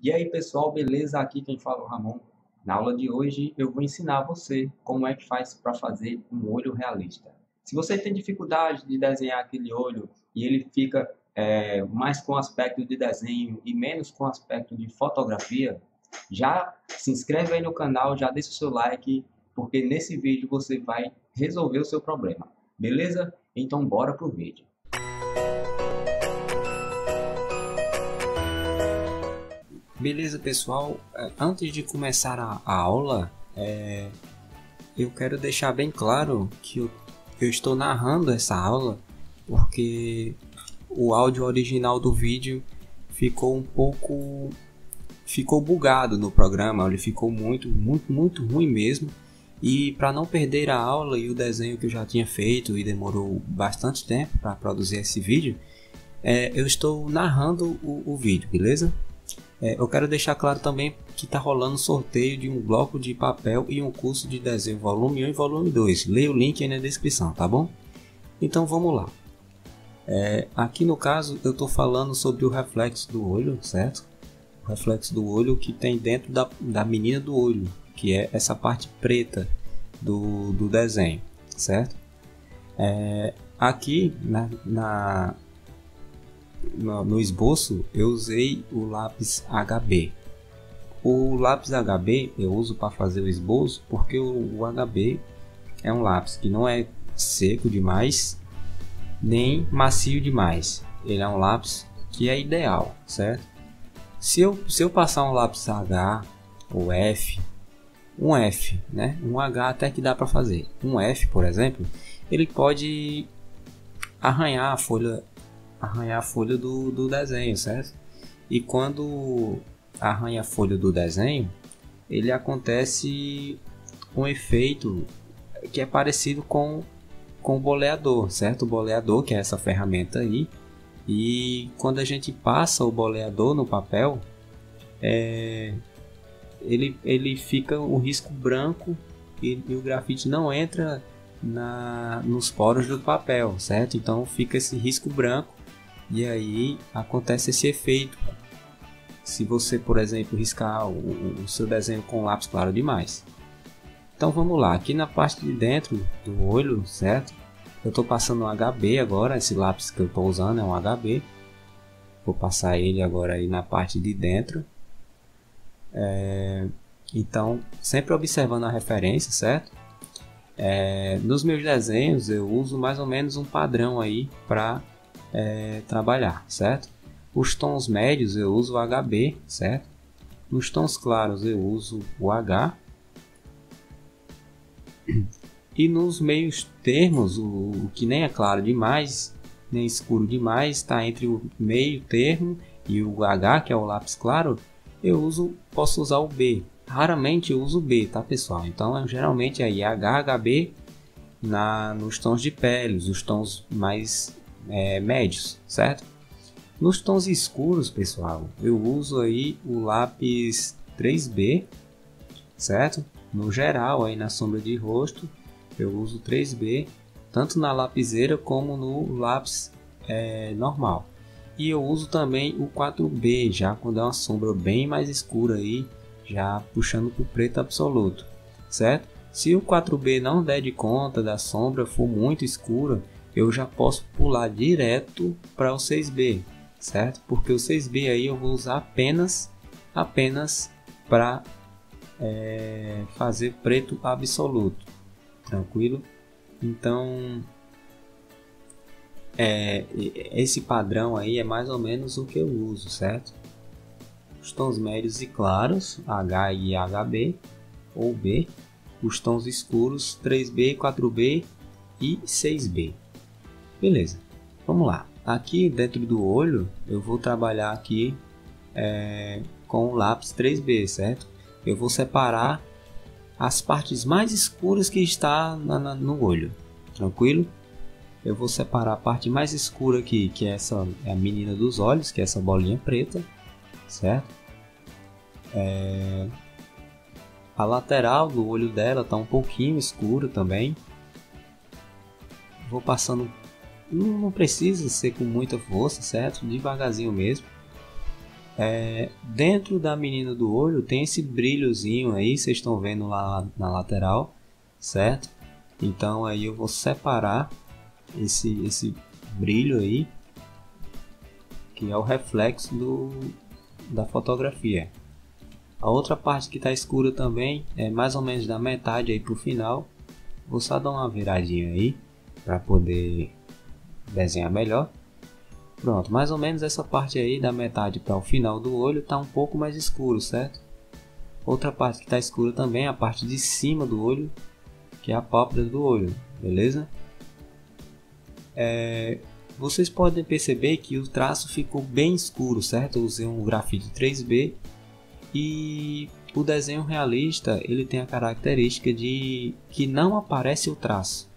E aí pessoal, beleza? Aqui quem fala é o Ramon. Na aula de hoje eu vou ensinar você como é que faz para fazer um olho realista. Se você tem dificuldade de desenhar aquele olho e ele fica mais com aspecto de desenho e menos com aspecto de fotografia, já se inscreve aí no canal, já deixa o seu like, porque nesse vídeo você vai resolver o seu problema. Beleza? Então bora pro vídeo. Beleza, pessoal. Antes de começar a aula, eu quero deixar bem claro que eu estou narrando essa aula porque o áudio original do vídeo ficou bugado no programa. Ele ficou muito ruim mesmo. E para não perder a aula e o desenho que eu já tinha feito e demorou bastante tempo para produzir esse vídeo, eu estou narrando o vídeo, beleza? Eu quero deixar claro também que está rolando sorteio de um bloco de papel e um curso de desenho volume 1 e volume 2. Leia o link aí na descrição, tá bom? Então vamos lá. Aqui no caso eu estou falando sobre o reflexo do olho, certo? O reflexo do olho que tem dentro da menina do olho, que é essa parte preta do desenho, certo? Aqui no esboço eu usei o lápis HB. O lápis HB eu uso para fazer o esboço porque o HB é um lápis que não é seco demais nem macio demais. Ele é um lápis que é ideal, certo? Se eu passar um lápis H ou F, um F, né? Um H até que dá para fazer. Um F, por exemplo, ele pode arranhar a folha do desenho, certo? E quando arranha a folha do desenho, ele acontece um efeito que é parecido com o boleador, certo? O boleador, que é essa ferramenta aí, e quando a gente passa o boleador no papel, ele fica um risco branco e o grafite não entra nos poros do papel, certo? Então fica esse risco branco. E aí acontece esse efeito se você, por exemplo, riscar o seu desenho com lápis claro demais. Então vamos lá, aqui na parte de dentro do olho, certo? Eu estou passando um HB agora, esse lápis que eu estou usando é um HB. Vou passar ele agora aí na parte de dentro. Então, sempre observando a referência, certo? Nos meus desenhos eu uso mais ou menos um padrão aí para trabalhar, certo? Os tons médios eu uso o HB, certo? Nos tons claros eu uso o H. E nos meios termos, o que nem é claro demais, nem escuro demais, está entre o meio termo e o H, que é o lápis claro, posso usar o B. Raramente eu uso o B, tá pessoal? Então geralmente aí H, HB nos tons de pele, os tons mais médios, certo? Nos tons escuros, pessoal, eu uso aí o lápis 3B, certo? No geral, aí na sombra de rosto, eu uso 3B, tanto na lapiseira como no lápis normal. E eu uso também o 4B, já quando é uma sombra bem mais escura aí, já puxando para o preto absoluto, certo? Se o 4B não der de conta da sombra, for muito escura, eu já posso pular direto para o 6B, certo? Porque o 6B aí eu vou usar apenas para fazer preto absoluto, tranquilo? Então esse padrão aí é mais ou menos o que eu uso, certo? Os tons médios e claros, H e HB ou B, os tons escuros 3B, 4B e 6B. Beleza, vamos lá. Aqui dentro do olho eu vou trabalhar aqui com o lápis 3B, certo? Eu vou separar as partes mais escuras que está no olho, tranquilo? Eu vou separar a parte mais escura aqui, que é a menina dos olhos, que é essa bolinha preta, certo? A lateral do olho dela está um pouquinho escura também. Vou passando, não precisa ser com muita força, certo? Devagarzinho mesmo. Dentro da menina do olho tem esse brilhozinho aí, vocês estão vendo lá na lateral, certo? Então aí eu vou separar esse brilho aí, que é o reflexo da fotografia. A outra parte que está escura também é mais ou menos da metade aí para o final. Vou só dar uma viradinha aí para poder desenhar melhor. Pronto, mais ou menos essa parte aí da metade para o final do olho está um pouco mais escuro, certo? Outra parte que está escura também é a parte de cima do olho, que é a pálpebra do olho, beleza? Vocês podem perceber que o traço ficou bem escuro, certo? Eu usei um grafite 3B e o desenho realista ele tem a característica de que não aparece o traço.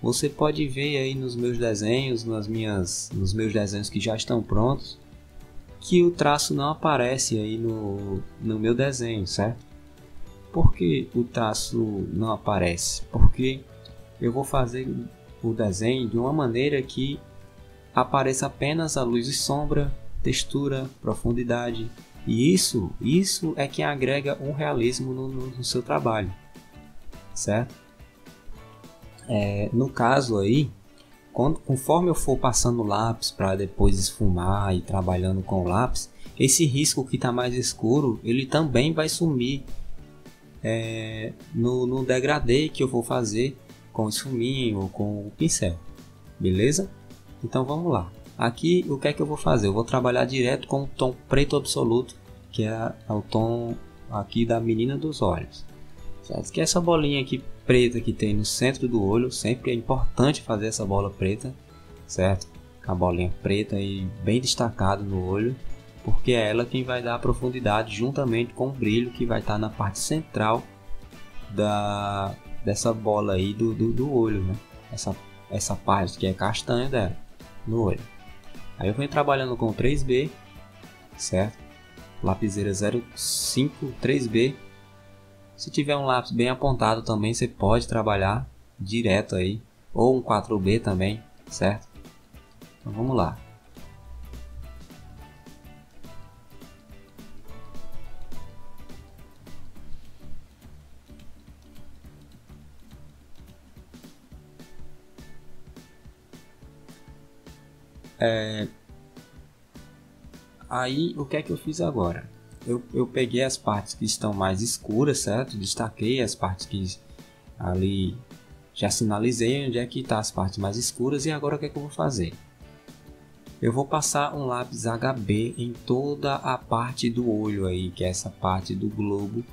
Você pode ver aí nos meus desenhos, nos meus desenhos que já estão prontos, que o traço não aparece aí no meu desenho, certo? Por que o traço não aparece? Porque eu vou fazer o desenho de uma maneira que apareça apenas a luz e sombra, textura, profundidade. E isso é que agrega um realismo no seu trabalho, certo? No caso aí, conforme eu for passando o lápis para depois esfumar e trabalhando com o lápis, esse risco que está mais escuro, ele também vai sumir no degradê que eu vou fazer com o esfuminho ou com o pincel, beleza? Então vamos lá. Aqui o que é que eu vou fazer? Eu vou trabalhar direto com o tom preto absoluto, que é o tom aqui da menina dos olhos, certo? Que essa bolinha aqui preta que tem no centro do olho, sempre é importante fazer essa bola preta, certo? A bolinha preta aí bem destacado no olho, porque é ela quem vai dar a profundidade juntamente com o brilho que vai estar na parte central dessa bola aí do olho, né? Essa parte que é castanha dela no olho. Aí eu venho trabalhando com 3B, certo? Lapiseira 05 3B. Se tiver um lápis bem apontado também, você pode trabalhar direto aí, ou um 4B também, certo? Então vamos lá. Aí o que é que eu fiz agora? Eu peguei as partes que estão mais escuras, certo? Destaquei as partes que ali já sinalizei onde é que está as partes mais escuras. E agora o que é que eu vou fazer? Eu vou passar um lápis HB em toda a parte do olho aí, que é essa parte do globo.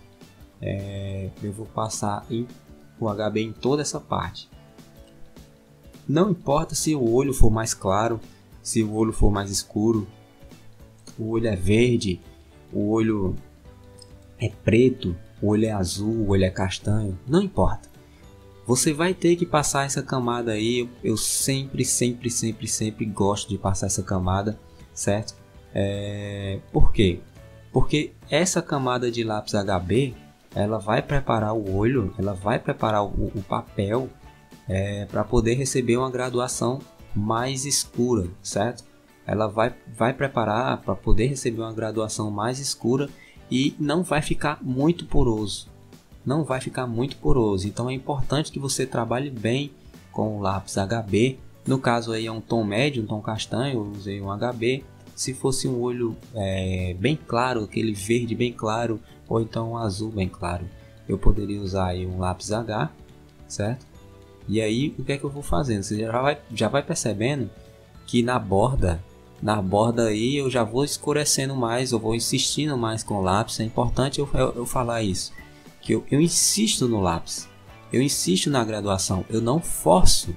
Eu vou passar o HB em toda essa parte. Não importa se o olho for mais claro, se o olho for mais escuro, o olho é verde, o olho é preto, o olho é azul, o olho é castanho, não importa. Você vai ter que passar essa camada aí. Eu sempre gosto de passar essa camada, certo? Por quê? Porque essa camada de lápis HB, ela vai preparar o olho, ela vai preparar o papel para poder receber uma graduação mais escura, certo? Ela vai preparar para poder receber uma graduação mais escura e não vai ficar muito poroso. Não vai ficar muito poroso. Então é importante que você trabalhe bem com o lápis HB. No caso aí é um tom médio, um tom castanho, eu usei um HB. Se fosse um olho bem claro, aquele verde bem claro, ou então um azul bem claro, eu poderia usar aí um lápis H, certo? E aí o que é que eu vou fazendo? Você já vai percebendo que na borda aí eu já vou escurecendo mais, eu vou insistindo mais com o lápis. É importante eu falar isso, que eu insisto no lápis, eu insisto na graduação, eu não forço,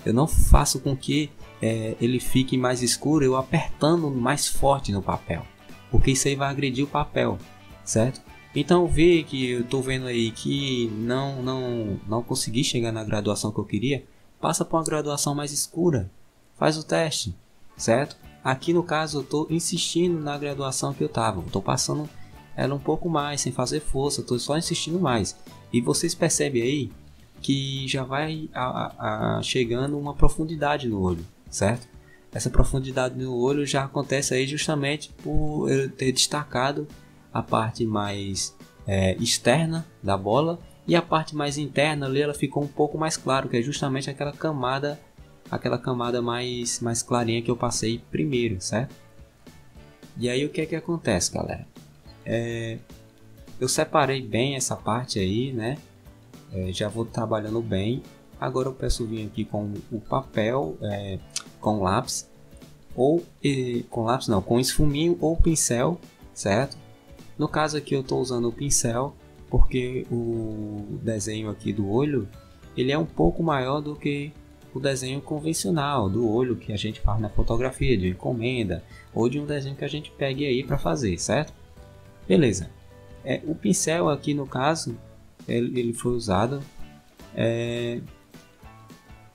eu não faço com que ele fique mais escuro, eu apertando mais forte no papel, porque isso aí vai agredir o papel, certo? Então vê que eu estou vendo aí que não consegui chegar na graduação que eu queria, passa para uma graduação mais escura, faz o teste, certo? Aqui no caso eu estou insistindo na graduação que eu estava, estou passando ela um pouco mais, sem fazer força, estou só insistindo mais. E vocês percebem aí que já vai chegando uma profundidade no olho, certo? essa profundidade no olho já acontece aí justamente por eu ter destacado a parte mais externa da bola, e a parte mais interna ali ela ficou um pouco mais claro, que é justamente aquela camada mais clarinha que eu passei primeiro, certo? E aí o que é que acontece, galera? Eu separei bem essa parte aí, né? Já vou trabalhando bem. Agora eu peço vir aqui com o papel, com lápis, com esfuminho ou pincel, certo? No caso aqui eu estou usando o pincel, porque o desenho aqui do olho, ele é um pouco maior do que o desenho convencional do olho que a gente faz na fotografia de encomenda, ou de um desenho que a gente pegue aí para fazer, certo? Beleza. O pincel aqui no caso, ele foi usado,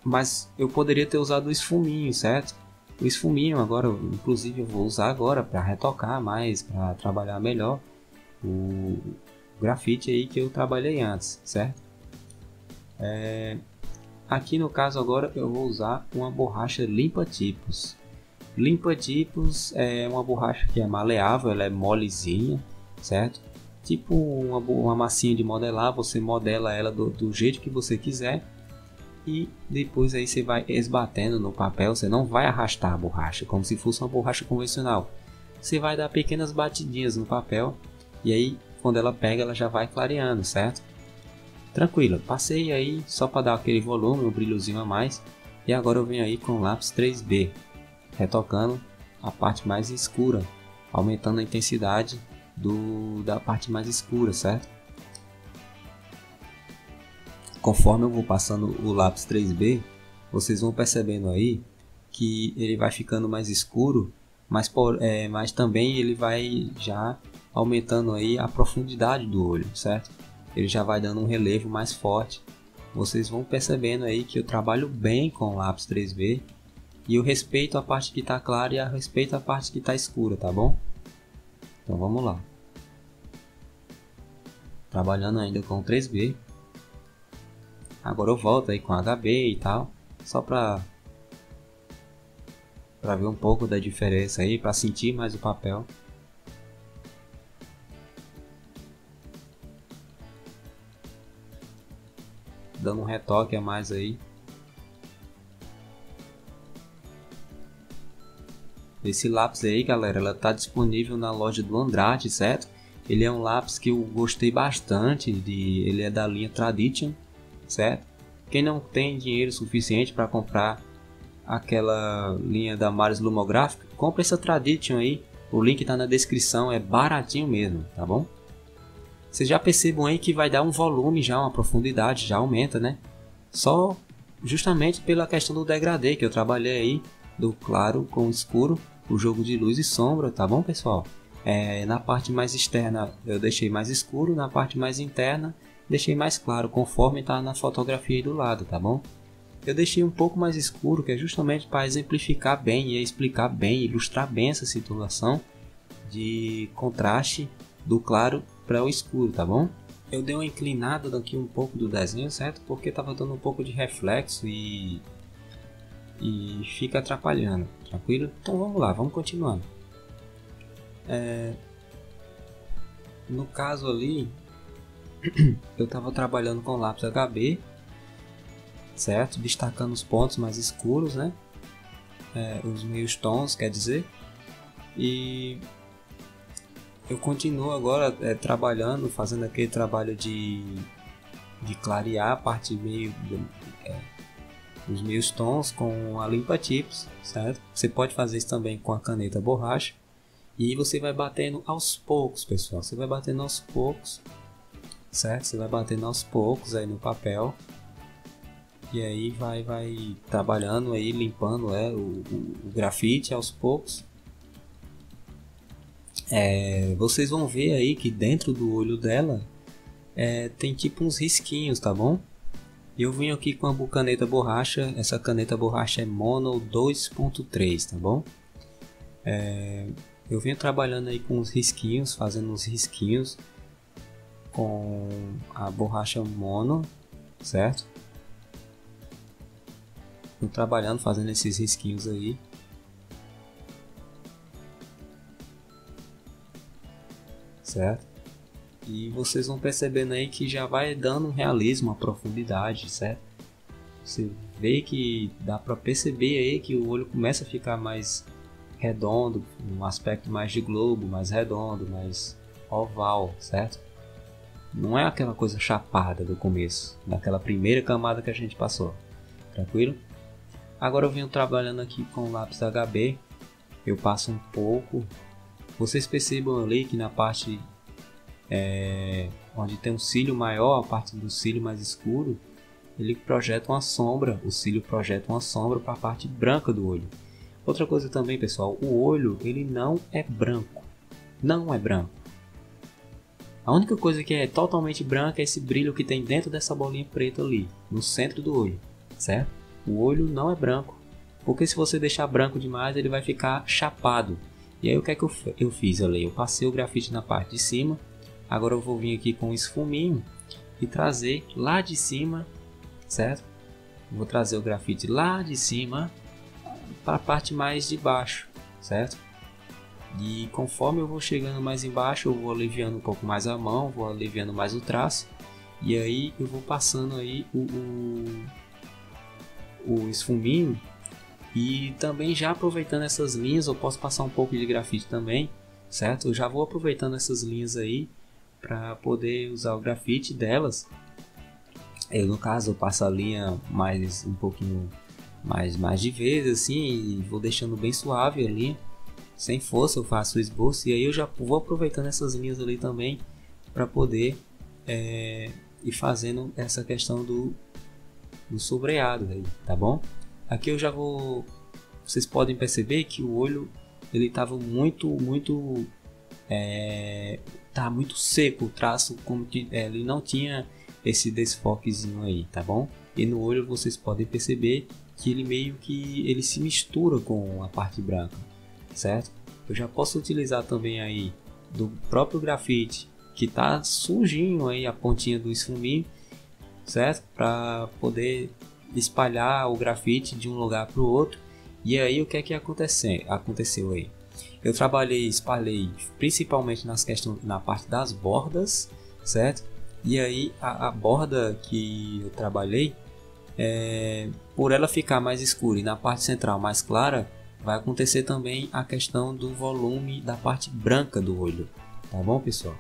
mas eu poderia ter usado o esfuminho, certo? O esfuminho agora, inclusive eu vou usar agora para retocar mais, para trabalhar melhor o grafite aí que eu trabalhei antes, certo? Aqui no caso agora eu vou usar uma borracha limpa-tipos. Limpa-tipos é uma borracha que é maleável, ela é molezinha, certo? Tipo uma massinha de modelar, você modela ela do jeito que você quiser e depois aí você vai esbatendo no papel, você não vai arrastar a borracha como se fosse uma borracha convencional. Você vai dar pequenas batidinhas no papel e aí quando ela pega ela já vai clareando, certo? Tranquilo, passei aí só para dar aquele volume, um brilhozinho a mais. E agora eu venho aí com o lápis 3B, retocando a parte mais escura, aumentando a intensidade da parte mais escura, certo? Conforme eu vou passando o lápis 3B, vocês vão percebendo aí que ele vai ficando mais escuro, mas também ele vai já aumentando aí a profundidade do olho, certo? Ele já vai dando um relevo mais forte. Vocês vão percebendo aí que eu trabalho bem com o lápis 3B e eu respeito a parte que está clara e eu respeito a parte que está escura, tá bom? Então vamos lá. Trabalhando ainda com o 3B. Agora eu volto aí com HB e tal, só para ver um pouco da diferença aí, para sentir mais o papel. Dando um retoque a mais aí. Esse lápis aí, galera, ela tá disponível na loja do Andrade, certo? Ele é um lápis que eu gostei bastante, ele é da linha Tradition, certo? Quem não tem dinheiro suficiente para comprar aquela linha da Marius Lumographic, compre essa Tradition aí, o link tá na descrição, é baratinho mesmo, tá bom? Vocês já percebam aí que vai dar um volume já, uma profundidade, já aumenta, né? Só justamente pela questão do degradê que eu trabalhei aí, do claro com o escuro, o jogo de luz e sombra, tá bom, pessoal? Na parte mais externa eu deixei mais escuro, na parte mais interna deixei mais claro, conforme tá na fotografia aí do lado, tá bom? Eu deixei um pouco mais escuro, que é justamente para exemplificar bem e explicar bem, ilustrar bem essa situação de contraste do claro para o escuro, tá bom? Eu dei uma inclinada daqui um pouco do desenho, certo? Porque estava dando um pouco de reflexo e fica atrapalhando, tranquilo? Então vamos lá, vamos continuando. No caso ali, eu estava trabalhando com lápis HB, certo? Destacando os pontos mais escuros, né? Os meios tons, quer dizer. E eu continuo agora trabalhando, fazendo aquele trabalho de clarear a parte dos meios tons com a limpa-tipos, certo? Você pode fazer isso também com a caneta borracha. E você vai batendo aos poucos, pessoal. Você vai batendo aos poucos, certo? Você vai batendo aos poucos aí no papel. E aí vai trabalhando aí, limpando o grafite aos poucos. Vocês vão ver aí que dentro do olho dela tem tipo uns risquinhos, tá bom? Eu vim aqui com a caneta borracha. Essa caneta borracha é Mono 2.3, tá bom? Eu venho trabalhando aí com os risquinhos, fazendo uns risquinhos com a borracha Mono, certo? Estou trabalhando, fazendo esses risquinhos aí. certo? E vocês vão percebendo aí que já vai dando um realismo, uma profundidade, certo? Você vê que dá para perceber aí que o olho começa a ficar mais redondo, um aspecto mais de globo, mais redondo, mais oval, certo? Não é aquela coisa chapada do começo, daquela primeira camada que a gente passou, tranquilo? Agora eu venho trabalhando aqui com o lápis HB, eu passo um pouco, vocês percebam ali que na parte onde tem um cílio maior, a parte do cílio mais escuro, ele projeta uma sombra, o cílio projeta uma sombra para a parte branca do olho. Outra coisa também, pessoal, o olho ele não é branco, não é branco. A única coisa que é totalmente branca é esse brilho que tem dentro dessa bolinha preta ali, no centro do olho, certo? O olho não é branco, porque se você deixar branco demais ele vai ficar chapado. E aí o que é que eu fiz ali? Eu passei o grafite na parte de cima, agora eu vou vir aqui com um esfuminho e trazer lá de cima, certo? Vou trazer o grafite lá de cima para a parte mais de baixo, certo? E conforme eu vou chegando mais embaixo, eu vou aliviando um pouco mais a mão, vou aliviando mais o traço, e aí eu vou passando aí o esfuminho, e também já aproveitando essas linhas, eu posso passar um pouco de grafite também, certo? Eu já vou aproveitando essas linhas aí para poder usar o grafite delas. No caso eu passo a linha mais um pouquinho mais de vez assim, e vou deixando bem suave a linha, sem força eu faço o esboço, e aí eu já vou aproveitando essas linhas ali também para poder ir fazendo essa questão do sombreado aí, tá bom? Aqui eu já vou, vocês podem perceber que o olho ele estava muito seco, o traço, como que ele não tinha esse desfoquezinho aí, tá bom? E no olho vocês podem perceber que ele meio que ele se mistura com a parte branca, certo? Eu já posso utilizar também aí do próprio grafite que tá sujinho aí a pontinha do esfuminho, certo? Para poder espalhar o grafite de um lugar para o outro. E aí o que é que aconteceu aí? Eu espalhei principalmente na parte das bordas, certo? E aí a borda que eu trabalhei, por ela ficar mais escura e na parte central mais clara, vai acontecer também a questão do volume da parte branca do olho, tá bom, pessoal?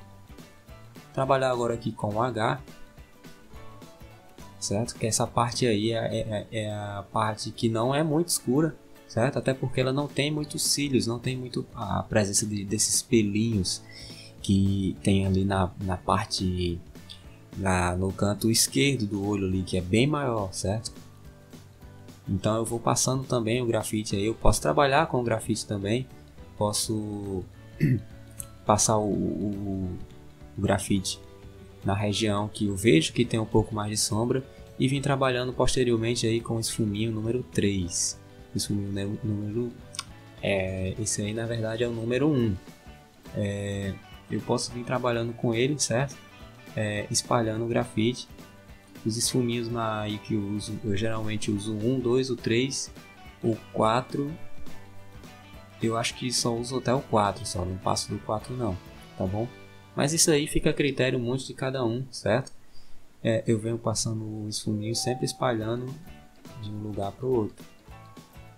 Trabalhar agora aqui com o H, certo? Que essa parte aí é a parte que não é muito escura, certo? Até porque ela não tem muitos cílios, não tem muito a presença desses pelinhos que tem ali na parte no canto esquerdo do olho ali, que é bem maior, certo? Então eu vou passando também o grafite aí, eu posso trabalhar com o grafite também, posso passar o grafite na região que eu vejo que tem um pouco mais de sombra e vim trabalhando posteriormente aí com o esfuminho número 3. Esfuminho número esse aí na verdade é o número 1. Eu posso vir trabalhando com ele, certo? Espalhando o grafite. Os esfuminhos aí que eu geralmente uso o 1, 2, o 3, o 4. Eu acho que só uso até o 4, só não passo do 4 não, tá bom? Mas isso aí fica a critério muito de cada um, certo? Eu venho passando o esfuminho sempre espalhando de um lugar para o outro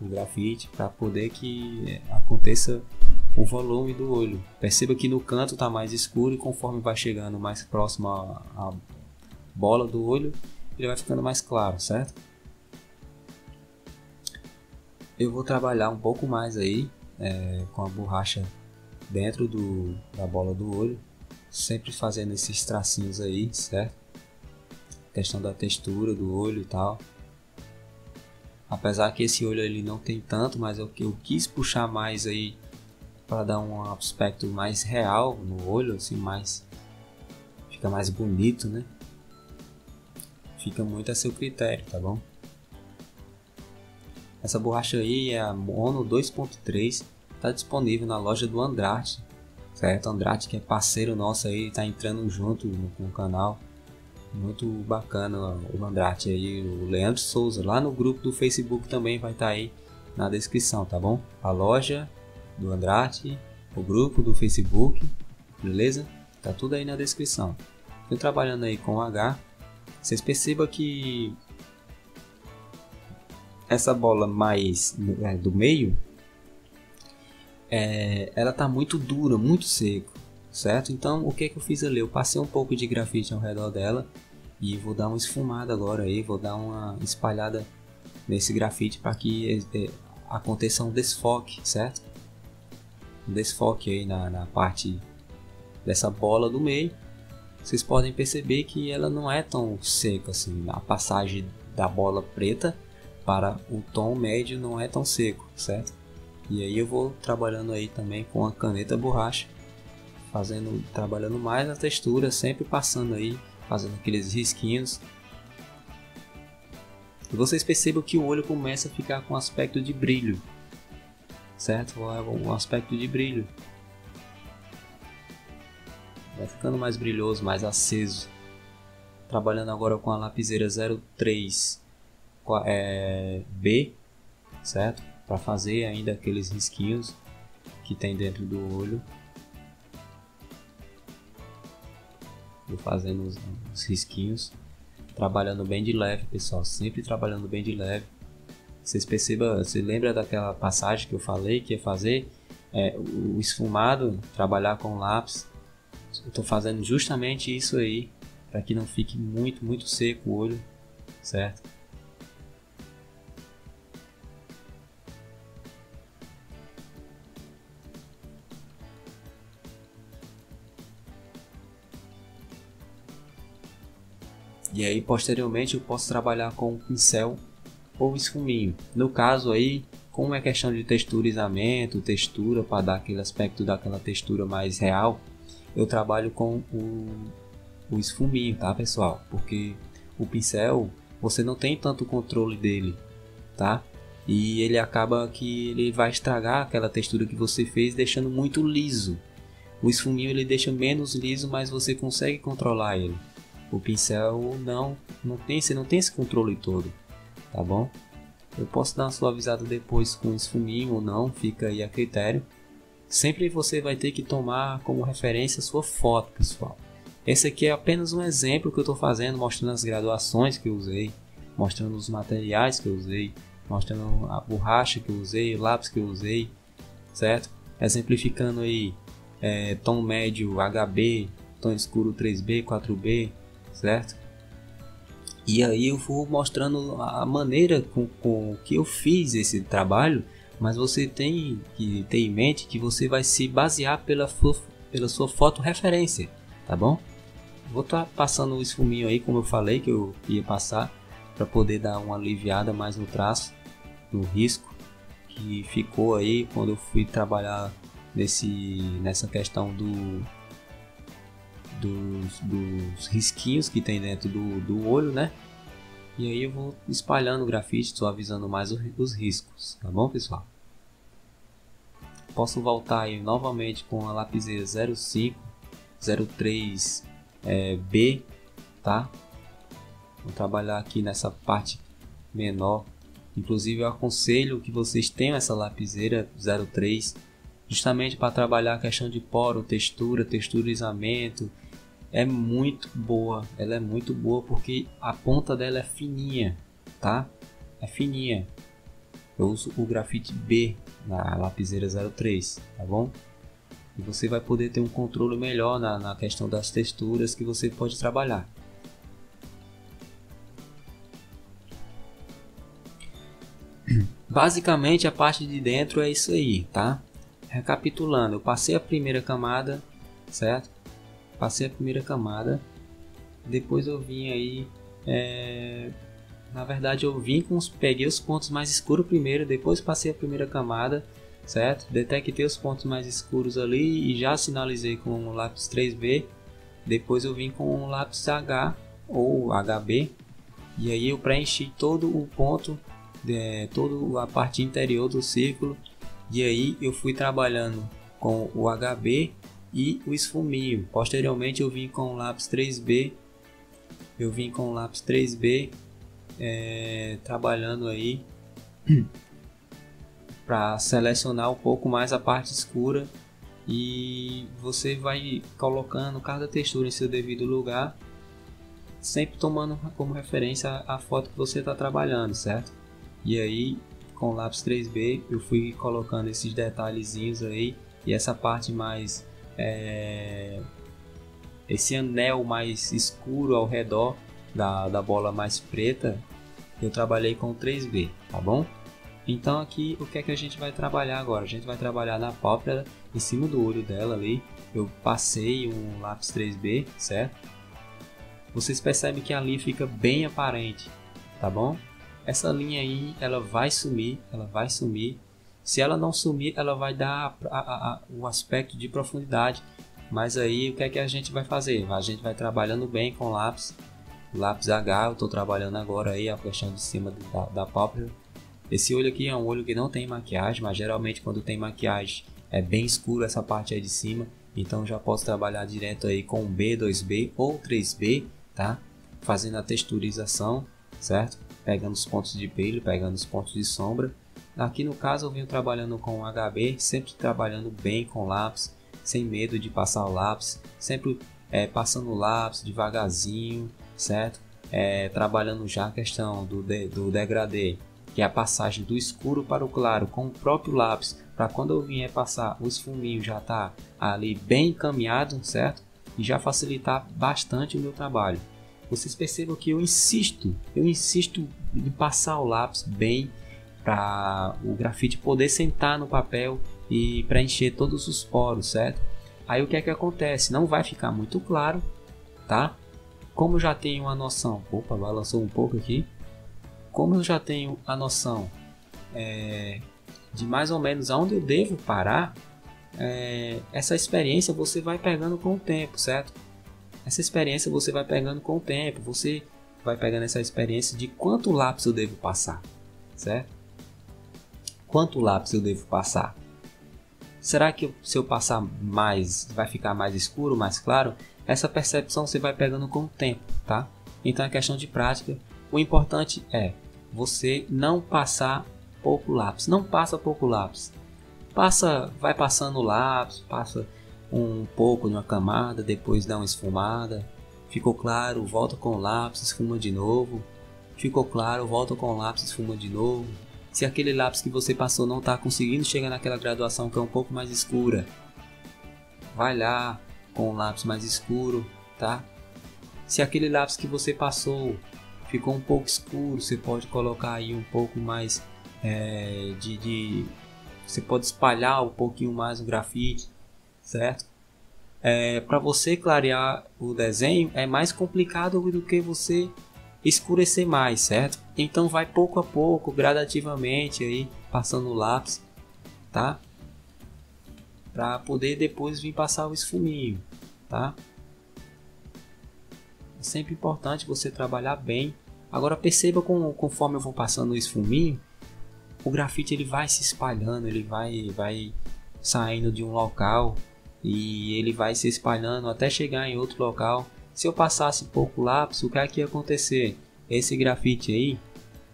o grafite, para poder que aconteça o volume do olho. Perceba que no canto está mais escuro e conforme vai chegando mais próximo à bola do olho, ele vai ficando mais claro, certo? Eu vou trabalhar um pouco mais aí com a borracha dentro da bola do olho, sempre fazendo esses tracinhos aí, certo? Questão da textura do olho e tal. Apesar que esse olho ele não tem tanto, mas eu quis puxar mais aí para dar um aspecto mais real no olho, assim, fica mais bonito, né? Fica muito a seu critério, tá bom? Essa borracha aí é a Mono 2.3, está disponível na loja do Andrade, certo? Andrade que é parceiro nosso aí, tá entrando junto com o canal. Muito bacana o Andrade aí, o Leandro Souza, lá no grupo do Facebook também vai estar aí na descrição, tá bom? A loja do Andrade, o grupo do Facebook, beleza? tá tudo aí na descrição. Eu trabalhando aí com o H, vocês percebam que essa bola mais do meio, ela tá muito dura, muito seco, certo? Então o que eu fiz ali? Eu passei um pouco de grafite ao redor dela e vou dar uma esfumada agora aí, vou dar uma espalhada nesse grafite para que aconteça um desfoque, certo? Um desfoque aí na parte dessa bola do meio. Vocês podem perceber que ela não é tão seca assim, a passagem da bola preta para o tom médio não é tão seco, certo? E aí eu vou trabalhando aí também com a caneta borracha, trabalhando mais a textura, sempre passando aí, fazendo aqueles risquinhos. E vocês percebam que o olho começa a ficar com aspecto de brilho, certo? Um aspecto de brilho. Vai ficando mais brilhoso, mais aceso. Trabalhando agora com a lapiseira 03 B, certo? Para fazer ainda aqueles risquinhos que tem dentro do olho. Vou fazendo os risquinhos, trabalhando bem de leve, pessoal, sempre trabalhando bem de leve. Vocês percebam, você lembra daquela passagem que eu falei que ia fazer o esfumado, trabalhar com lápis? Eu estou fazendo justamente isso aí, para que não fique muito seco o olho, certo? E aí posteriormente eu posso trabalhar com pincel ou esfuminho. No caso aí, como é questão de texturizamento, textura, para dar aquele aspecto daquela textura mais real, eu trabalho com o esfuminho, tá pessoal? Porque o pincel, você não tem tanto controle dele, tá? E ele acaba que ele vai estragar aquela textura que você fez, deixando muito liso. O esfuminho ele deixa menos liso, mas você consegue controlar ele. O pincel você não tem esse controle todo, tá bom? Eu posso dar uma suavizada depois com esfuminho ou não, fica aí a critério. Sempre você vai ter que tomar como referência a sua foto, pessoal. Esse aqui é apenas um exemplo que eu estou fazendo, mostrando as graduações que eu usei, mostrando os materiais que eu usei, mostrando a borracha que eu usei, o lápis que eu usei, certo? Exemplificando aí tom médio HB, tom escuro 3B, 4B, certo? E aí eu vou mostrando a maneira com que eu fiz esse trabalho, mas você tem que ter em mente que você vai se basear pela sua foto referência, tá bom? Vou estar passando o esfuminho aí, como eu falei que eu ia passar, para poder dar uma aliviada mais no traço, no risco que ficou aí quando eu fui trabalhar nessa questão dos risquinhos que tem dentro do olho, né? E aí eu vou espalhando o grafite, suavizando mais os riscos, tá bom, pessoal? Posso voltar aí novamente com a lapiseira 05, 03 B, tá? Vou trabalhar aqui nessa parte menor. Inclusive eu aconselho que vocês tenham essa lapiseira 03, justamente para trabalhar a questão de poro, textura, texturizamento. É muito boa, ela é muito boa porque a ponta dela é fininha, tá? É fininha. Eu uso o grafite B na lapiseira 03, tá bom? E você vai poder ter um controle melhor na questão das texturas que você pode trabalhar. Basicamente a parte de dentro é isso aí, tá? Recapitulando, eu passei a primeira camada, certo? Passei a primeira camada, depois eu vim aí, na verdade eu vim peguei os pontos mais escuros primeiro, depois passei a primeira camada, certo? Detectei os pontos mais escuros ali e já sinalizei com o lápis 3B, depois eu vim com o lápis H ou HB, e aí eu preenchi todo o ponto, toda a parte interior do círculo, e aí eu fui trabalhando com o HB e o esfuminho. Posteriormente eu vim com o lápis 3B, trabalhando aí para selecionar um pouco mais a parte escura e você vai colocando cada textura em seu devido lugar, sempre tomando como referência a foto que você está trabalhando, certo? E aí, com o lápis 3B, eu fui colocando esses detalhezinhos aí, e essa parte mais esse anel mais escuro ao redor da bola mais preta, eu trabalhei com o 3B, tá bom? Então aqui o que é que a gente vai trabalhar agora? A gente vai trabalhar na pálpebra, em cima do olho dela ali. Eu passei um lápis 3B, certo? Vocês percebem que a linha fica bem aparente, tá bom? Essa linha aí, ela vai sumir, ela vai sumir. Se ela não sumir, ela vai dar o aspecto de profundidade. Mas aí o que é que a gente vai fazer? A gente vai trabalhando bem com lápis H. Eu estou trabalhando agora aí a questão de cima da pálpebra. Esse olho aqui é um olho que não tem maquiagem, mas geralmente quando tem maquiagem é bem escuro essa parte aí de cima. Então já posso trabalhar direto aí com B, 2B ou 3B, tá? Fazendo a texturização, certo? Pegando os pontos de brilho, pegando os pontos de sombra. Aqui no caso eu venho trabalhando com HB, sempre trabalhando bem com lápis, sem medo de passar o lápis, sempre passando o lápis devagarzinho, certo? Trabalhando já a questão do degradê, que é a passagem do escuro para o claro com o próprio lápis, para quando eu vier passar o esfuminho já tá ali bem encaminhado, certo? E já facilitar bastante o meu trabalho. Vocês percebam que eu insisto em passar o lápis bem para o grafite poder sentar no papel e preencher todos os poros, certo? Aí o que é que acontece? Não vai ficar muito claro, tá? Como eu já tenho uma noção, opa, balançou um pouco aqui. Como eu já tenho a noção de mais ou menos aonde eu devo parar, essa experiência você vai pegando com o tempo, certo? Essa experiência você vai pegando com o tempo, você vai pegando essa experiência de quanto lápis eu devo passar, certo? Quanto lápis eu devo passar? Será que se eu passar mais, vai ficar mais escuro, mais claro? Essa percepção você vai pegando com o tempo, tá? Então é questão de prática. O importante é você não passar pouco lápis. Não passa pouco lápis. Vai passando o lápis, passa um pouco de uma camada, depois dá uma esfumada. Ficou claro, volta com o lápis, esfuma de novo. Ficou claro, volta com o lápis, esfuma de novo. Se aquele lápis que você passou não está conseguindo chegar naquela graduação que é um pouco mais escura, vai lá com o lápis mais escuro, tá? Se aquele lápis que você passou ficou um pouco escuro, você pode colocar aí um pouco mais você pode espalhar um pouquinho mais o grafite, certo? Para você clarear o desenho é mais complicado do que você escurecer mais, certo? Então vai pouco a pouco, gradativamente aí, passando o lápis, tá? Para poder depois vir passar o esfuminho, tá? É sempre importante você trabalhar bem. Agora perceba conforme eu vou passando o esfuminho, o grafite ele vai se espalhando, ele vai saindo de um local e ele vai se espalhando até chegar em outro local. Se eu passasse pouco lápis, o que é que ia acontecer? Esse grafite aí,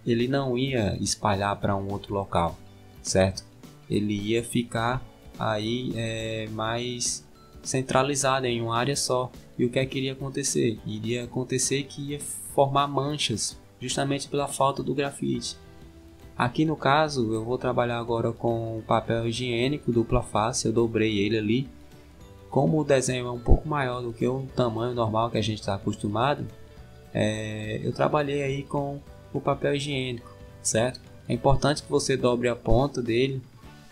ele não ia espalhar para um outro local, certo? Ele ia ficar aí mais centralizado em uma área só. E o que é que iria acontecer? Iria acontecer que ia formar manchas, justamente pela falta do grafite. Aqui no caso, eu vou trabalhar agora com papel higiênico dupla face, eu dobrei ele ali. Como o desenho é um pouco maior do que o tamanho normal que a gente está acostumado, eu trabalhei aí com o papel higiênico, certo? É importante que você dobre a ponta dele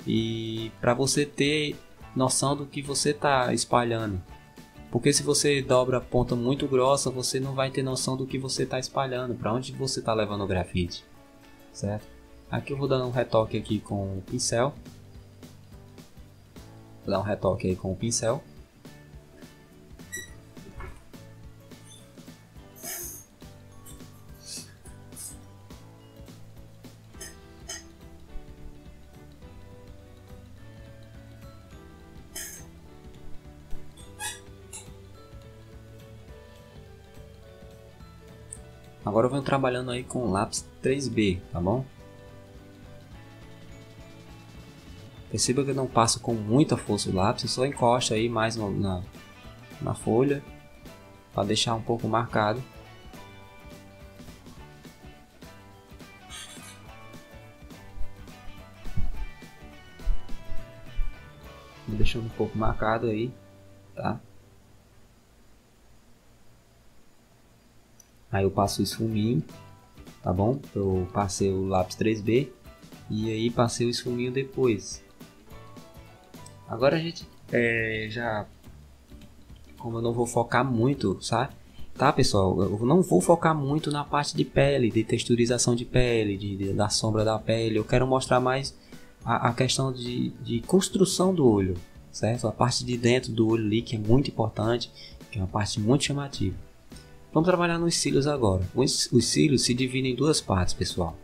e para você ter noção do que você está espalhando. Porque se você dobra a ponta muito grossa, você não vai ter noção do que você está espalhando, para onde você está levando o grafite, certo? Aqui eu vou dar um retoque aqui com o pincel. Vou dar um retoque aí com o pincel. Agora eu venho trabalhando aí com o lápis 3B, tá bom? Perceba que eu não passo com muita força o lápis, eu só encosto aí mais na folha para deixar um pouco marcado. Vou deixando um pouco marcado aí, tá? Aí eu passo o esfuminho, tá bom? Eu passei o lápis 3B e aí passei o esfuminho depois. Agora a gente já, como eu não vou focar muito, sabe? Tá, pessoal? Eu não vou focar muito na parte de pele, de texturização de pele, da sombra da pele. Eu quero mostrar mais a questão de construção do olho, certo? A parte de dentro do olho ali, que é muito importante, que é uma parte muito chamativa. Vamos trabalhar nos cílios agora. Os cílios se dividem em duas partes, pessoal.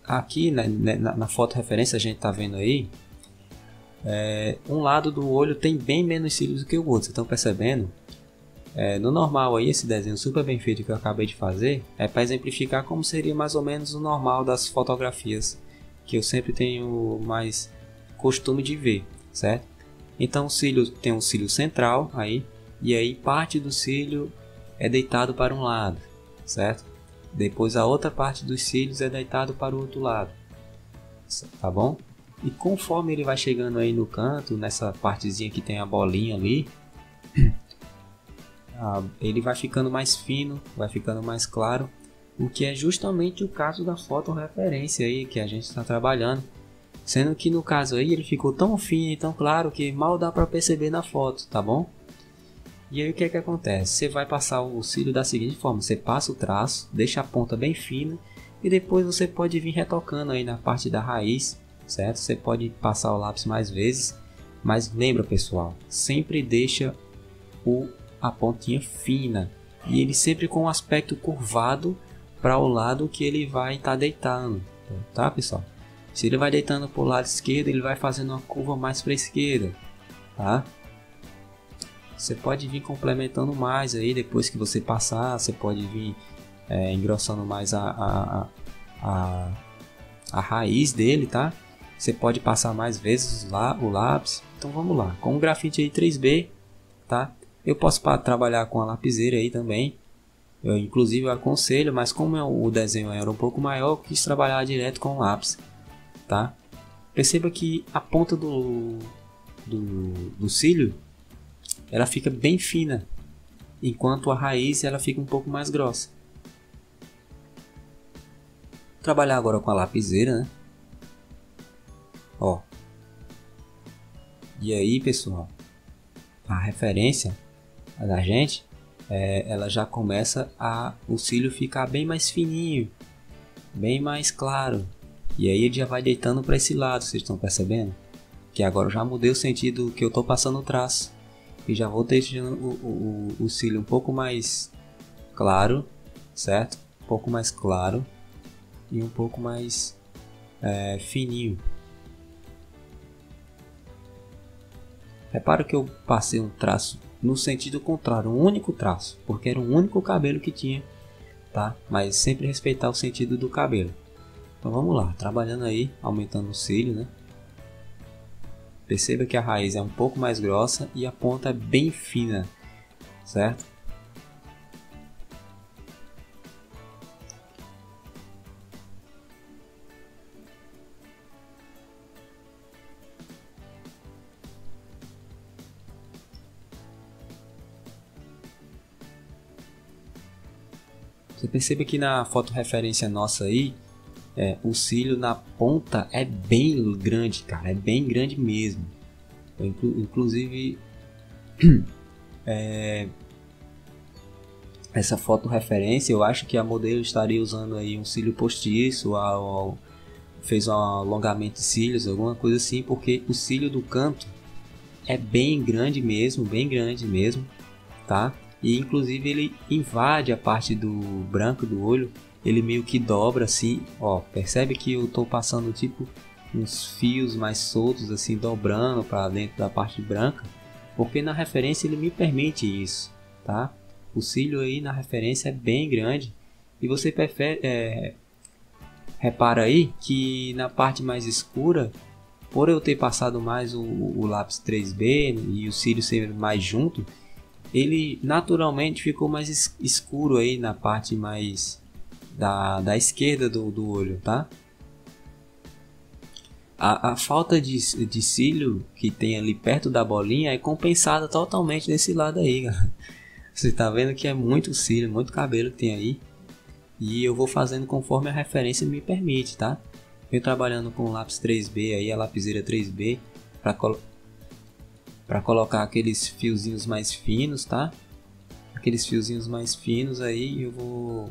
Aqui na foto referência a gente está vendo aí, um lado do olho tem bem menos cílios do que o outro. Vocês estão percebendo? No normal aí, esse desenho super bem feito que eu acabei de fazer é para exemplificar como seria mais ou menos o normal das fotografias que eu sempre tenho mais costume de ver, certo? Então o cílio tem um cílio central aí, e aí parte do cílio é deitado para um lado, certo? Depois a outra parte dos cílios é deitado para o outro lado, tá bom? E conforme ele vai chegando aí no canto, nessa partezinha que tem a bolinha ali, ele vai ficando mais fino, vai ficando mais claro, o que é justamente o caso da fotorreferência aí que a gente está trabalhando. Sendo que no caso aí ele ficou tão fino e tão claro que mal dá para perceber na foto, tá bom? E aí o que é que acontece? Você vai passar o cílio da seguinte forma: você passa o traço, deixa a ponta bem fina e depois você pode vir retocando aí na parte da raiz, certo? Você pode passar o lápis mais vezes, mas lembra, pessoal, sempre deixa a pontinha fina e ele sempre com um aspecto curvado para o lado que ele vai estar deitando, tá, pessoal? Se ele vai deitando para o lado esquerdo, ele vai fazendo uma curva mais para a esquerda, tá? Você pode vir complementando mais aí depois que você passar. Você pode vir engrossando mais a raiz dele, tá? Você pode passar mais vezes o lápis. Então vamos lá, com o grafite aí 3B, tá? Eu posso trabalhar com a lapiseira aí também. Inclusive eu aconselho, mas como o desenho era um pouco maior, eu quis trabalhar direto com o lápis, tá? Perceba que a ponta do cílio ela fica bem fina, enquanto a raiz ela fica um pouco mais grossa. Vou trabalhar agora com a lapiseira, né? Ó. E aí, pessoal, a referência da gente, ela já começa o cílio ficar bem mais fininho, bem mais claro. E aí ele já vai deitando para esse lado, vocês estão percebendo? Que agora eu já mudei o sentido que eu estou passando o traço. E já vou deixando o cílio um pouco mais claro, certo? Um pouco mais claro e um pouco mais fininho. Repara que eu passei um traço no sentido contrário, um único traço, porque era o único cabelo que tinha, tá? Mas sempre respeitar o sentido do cabelo. Então vamos lá, trabalhando aí, aumentando o cílio, né? Perceba que a raiz é um pouco mais grossa e a ponta é bem fina, certo? Você percebe que na foto referência nossa aí, o cílio na ponta é bem grande, cara, é bem grande mesmo. Inclusive, essa foto referência, eu acho que a modelo estaria usando aí um cílio postiço, fez um alongamento de cílios, alguma coisa assim, porque o cílio do canto é bem grande mesmo, tá? E inclusive ele invade a parte do branco do olho. Ele meio que dobra assim, ó, percebe que eu tô passando tipo uns fios mais soltos assim, dobrando para dentro da parte branca, porque na referência ele me permite isso, tá? O cílio aí na referência é bem grande e você repara aí que na parte mais escura, por eu ter passado mais o lápis 3B e o cílio ser mais junto, ele naturalmente ficou mais escuro aí na parte mais da esquerda do olho, tá? A falta de cílio que tem ali perto da bolinha é compensada totalmente nesse lado aí, galera. Você tá vendo que é muito cílio, muito cabelo que tem aí. E eu vou fazendo conforme a referência me permite, tá? Venho trabalhando com o lápis 3B aí, a lapiseira 3B, para colocar aqueles fiozinhos mais finos, tá? Aqueles fiozinhos mais finos aí eu vou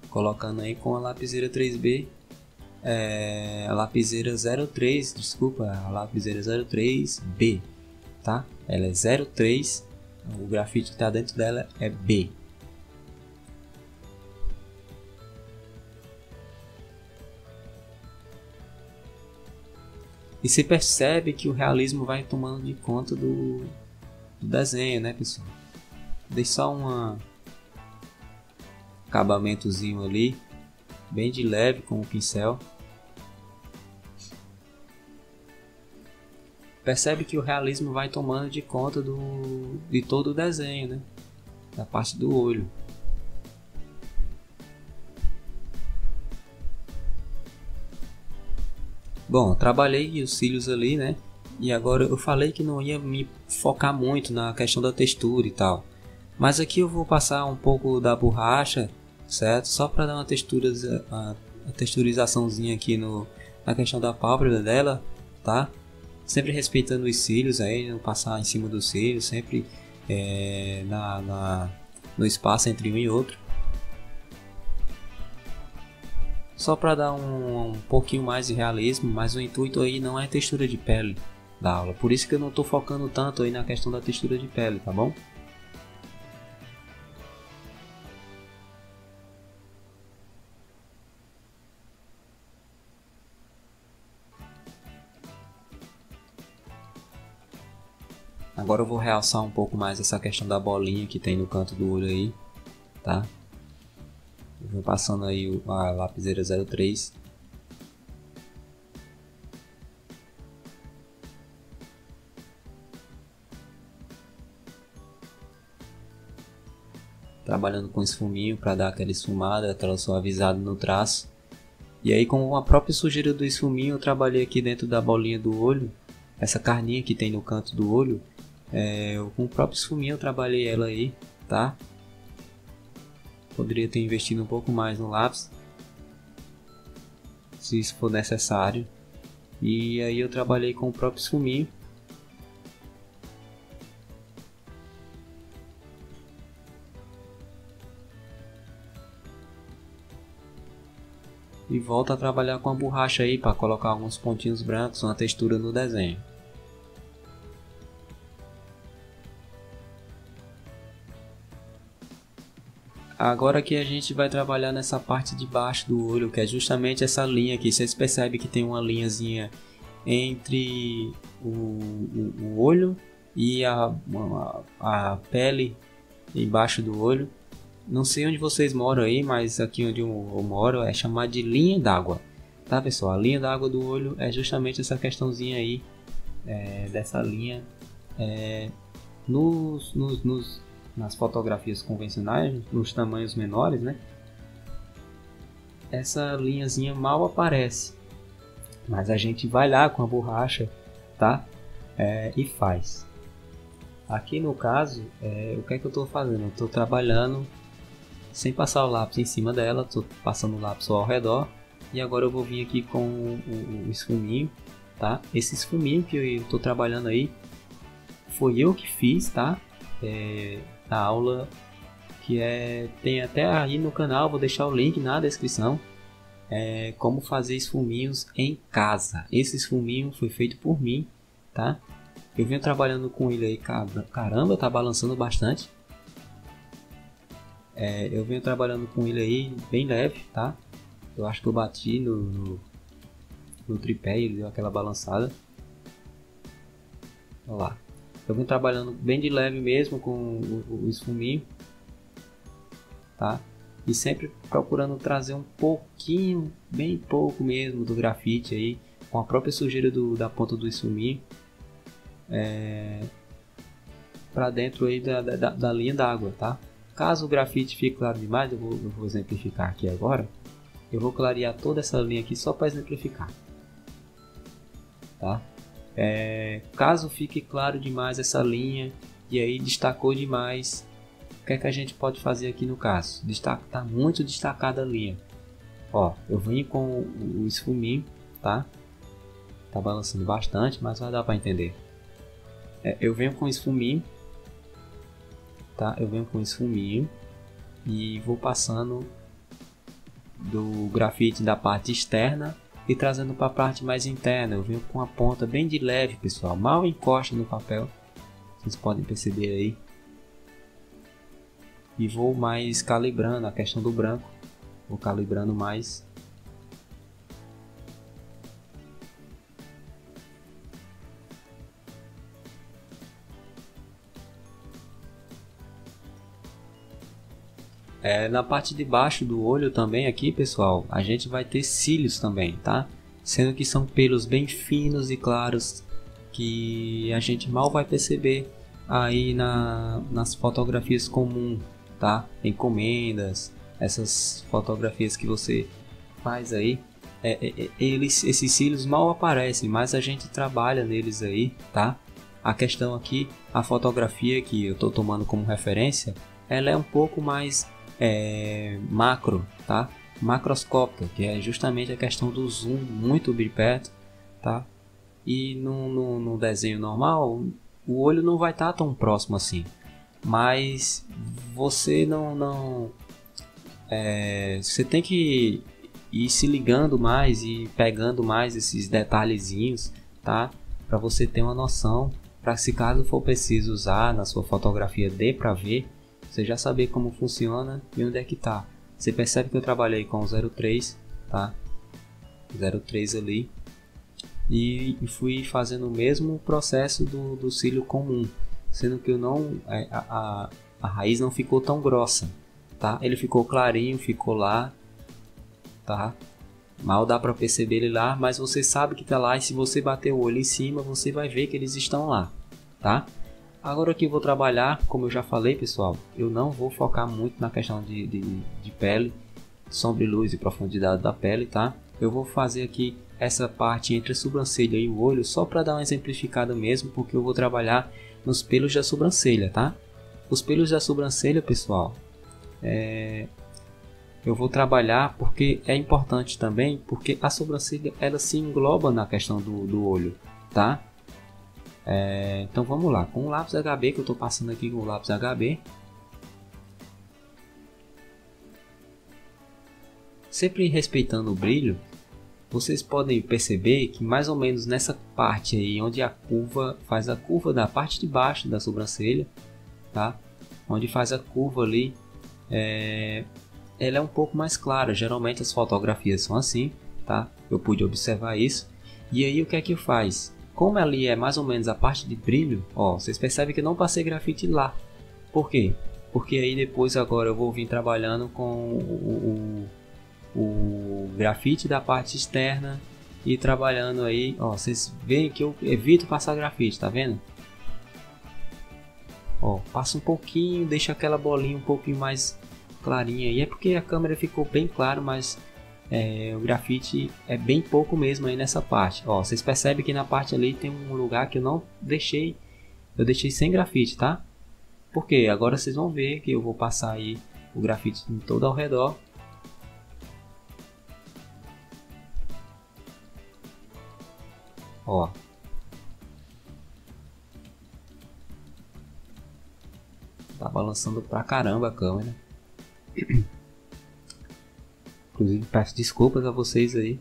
colocando aí com a lapiseira 3B. A lapiseira 03, desculpa, a lapiseira 03B, tá? Ela é 03, o grafite que está dentro dela é B. E se percebe que o realismo vai tomando de conta do desenho, né, pessoal? Dei só um acabamentozinho ali, bem de leve com o pincel. Percebe que o realismo vai tomando de conta de todo o desenho, né? Da parte do olho. Bom, trabalhei os cílios ali, né? E agora eu falei que não ia me focar muito na questão da textura e tal. Mas aqui eu vou passar um pouco da borracha, certo? Só para dar uma texturizaçãozinha aqui na questão da pálpebra dela, tá? Sempre respeitando os cílios aí, não passar em cima dos cílios, sempre no espaço entre um e outro. Só para dar um pouquinho mais de realismo, mas o intuito aí não é textura de pele da aula. Por isso que eu não estou focando tanto aí na questão da textura de pele, tá bom? Agora eu vou realçar um pouco mais essa questão da bolinha que tem no canto do olho aí, tá? Eu vou passando aí a lapiseira 03. Trabalhando com esfuminho para dar aquela esfumada, aquela suavizada no traço. E aí com a própria sujeira do esfuminho eu trabalhei aqui dentro da bolinha do olho, essa carninha que tem no canto do olho. Com o próprio esfuminho eu trabalhei ela aí, tá? Poderia ter investido um pouco mais no lápis, se isso for necessário. E aí eu trabalhei com o próprio esfuminho. E volto a trabalhar com a borracha aí para colocar alguns pontinhos brancos, uma textura no desenho. Agora que a gente vai trabalhar nessa parte de baixo do olho, que é justamente essa linha aqui. Vocês percebem que tem uma linhazinha entre o olho e a pele embaixo do olho. Não sei onde vocês moram aí, mas aqui onde eu moro é chamado de linha d'água. Tá, pessoal? A linha d'água do olho é justamente essa questãozinha aí, dessa linha. Nas fotografias convencionais, nos tamanhos menores, né? Essa linhazinha mal aparece, mas a gente vai lá com a borracha, tá? E faz. Aqui no caso, o que é que eu estou fazendo? Eu estou trabalhando sem passar o lápis em cima dela, estou passando o lápis só ao redor. E agora eu vou vir aqui com o esfuminho, tá? Esse esfuminho que eu estou trabalhando aí foi eu que fiz, tá? A aula que tem até aí no canal, vou deixar o link na descrição. Como fazer esfuminhos em casa. Esse esfuminho foi feito por mim, tá? Eu venho trabalhando com ele aí, caramba, tá balançando bastante. Eu venho trabalhando com ele aí bem leve, tá? Eu acho que eu bati no tripé e ele deu aquela balançada. Olha lá. Eu venho trabalhando bem de leve mesmo com o esfuminho, tá? e sempre procurando trazer um pouquinho, bem pouco mesmo, do grafite aí, com a própria sujeira da ponta do esfuminho, para dentro aí da linha d'água, tá? Caso o grafite fique claro demais, eu vou exemplificar aqui agora. Eu vou clarear toda essa linha aqui só para exemplificar, tá? Caso fique claro demais essa linha e aí destacou demais, o que é que a gente pode fazer aqui no caso? Tá muito destacada a linha. Ó, eu venho com o esfuminho, tá? Tá balançando bastante, mas vai dar para entender. Eu venho com esfuminho, tá? Eu venho com esfuminho e vou passando do grafite da parte externa e trazendo para a parte mais interna. Eu venho com a ponta bem de leve, pessoal, mal encosta no papel, vocês podem perceber aí. E vou mais calibrando a questão do branco, vou calibrando mais. Na parte de baixo do olho também aqui, pessoal, a gente vai ter cílios também, tá? Sendo que são pelos bem finos e claros que a gente mal vai perceber aí nas fotografias comuns, tá? Encomendas, essas fotografias que você faz aí, esses cílios mal aparecem, mas a gente trabalha neles aí, tá? A questão aqui, a fotografia que eu estou tomando como referência, ela é um pouco mais macro, tá? Macroscópica, que é justamente a questão do zoom muito bem perto, tá? E no desenho normal, o olho não vai estar tão próximo assim, mas você você tem que ir se ligando mais e pegando mais esses detalhezinhos, tá? Para você ter uma noção, para se caso for preciso usar na sua fotografia, dê para ver, você já saber como funciona e onde é que tá. Você percebe que eu trabalhei com o 03, tá? 03 ali. E fui fazendo o mesmo processo do cílio comum, sendo que eu não a raiz não ficou tão grossa, tá? Ele ficou clarinho, ficou lá, tá? Mal dá para perceber ele lá, mas você sabe que tá lá, e se você bater o olho em cima, você vai ver que eles estão lá, tá? Agora aqui eu vou trabalhar, como eu já falei, pessoal, eu não vou focar muito na questão de pele, sombra e luz e profundidade da pele, tá? Eu vou fazer aqui essa parte entre a sobrancelha e o olho só para dar uma exemplificada mesmo, porque eu vou trabalhar nos pelos da sobrancelha, tá? Os pelos da sobrancelha, pessoal, eu vou trabalhar porque é importante também, porque a sobrancelha ela se engloba na questão do olho, tá? Então vamos lá, com o lápis HB, que eu estou passando aqui com o lápis HB, sempre respeitando o brilho. Vocês podem perceber que mais ou menos nessa parte aí, onde a curva faz a curva da parte de baixo da sobrancelha, tá? Onde faz a curva ali, ela é um pouco mais clara. Geralmente as fotografias são assim, tá? Eu pude observar isso. E aí o que é que faz? Como ali é mais ou menos a parte de brilho, ó, vocês percebem que eu não passei grafite lá. Por quê? Porque aí depois agora eu vou vir trabalhando com o grafite da parte externa e trabalhando aí, ó, vocês veem que eu evito passar grafite, tá vendo? Ó, passa um pouquinho, deixa aquela bolinha um pouquinho mais clarinha, e é porque a câmera ficou bem claro, mas o grafite é bem pouco mesmo aí nessa parte. Ó, vocês percebem que na parte ali tem um lugar que eu não deixei, eu deixei sem grafite, tá? Porque agora vocês vão ver que eu vou passar aí o grafite em todo ao redor. Ó, tá balançando pra caramba a câmera. Inclusive peço desculpas a vocês aí.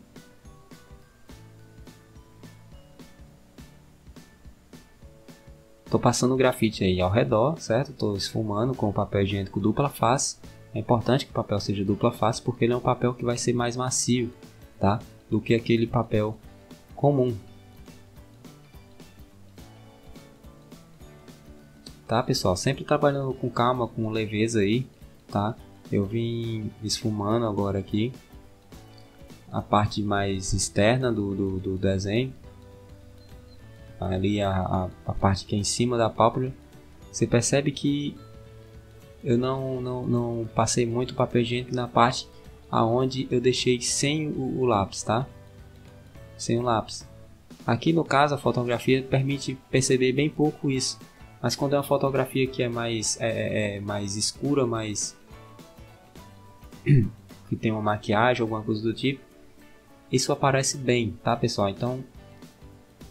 Tô passando o grafite aí ao redor, certo? Tô esfumando com o papel higiênico dupla face. É importante que o papel seja dupla face porque ele é um papel que vai ser mais macio, tá? Do que aquele papel comum. Tá, pessoal? Sempre trabalhando com calma, com leveza aí, tá? Eu vim esfumando agora aqui a parte mais externa do desenho, ali a parte que é em cima da pálpebra. Você percebe que eu não passei muito papel higiênico na parte aonde eu deixei sem o lápis, tá? Sem o lápis. Aqui no caso a fotografia permite perceber bem pouco isso, mas quando é uma fotografia que é mais escura, mais que tem uma maquiagem, alguma coisa do tipo, isso aparece bem, tá pessoal? Então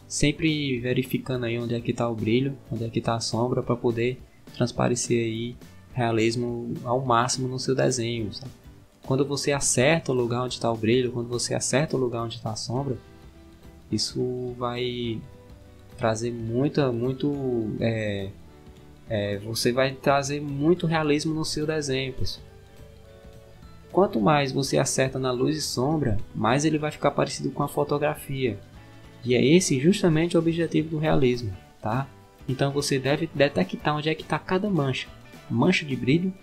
sempre verificando aí onde é que está o brilho, onde é que está a sombra, para poder transparecer aí realismo ao máximo no seu desenho, sabe? Quando você acerta o lugar onde está o brilho, quando você acerta o lugar onde está a sombra, isso vai trazer você vai trazer muito realismo no seu desenho, pessoal. Quanto mais você acerta na luz e sombra, mais ele vai ficar parecido com a fotografia. E é esse justamente o objetivo do realismo, tá? Então você deve detectar onde é que está cada mancha. Mancha de brilho,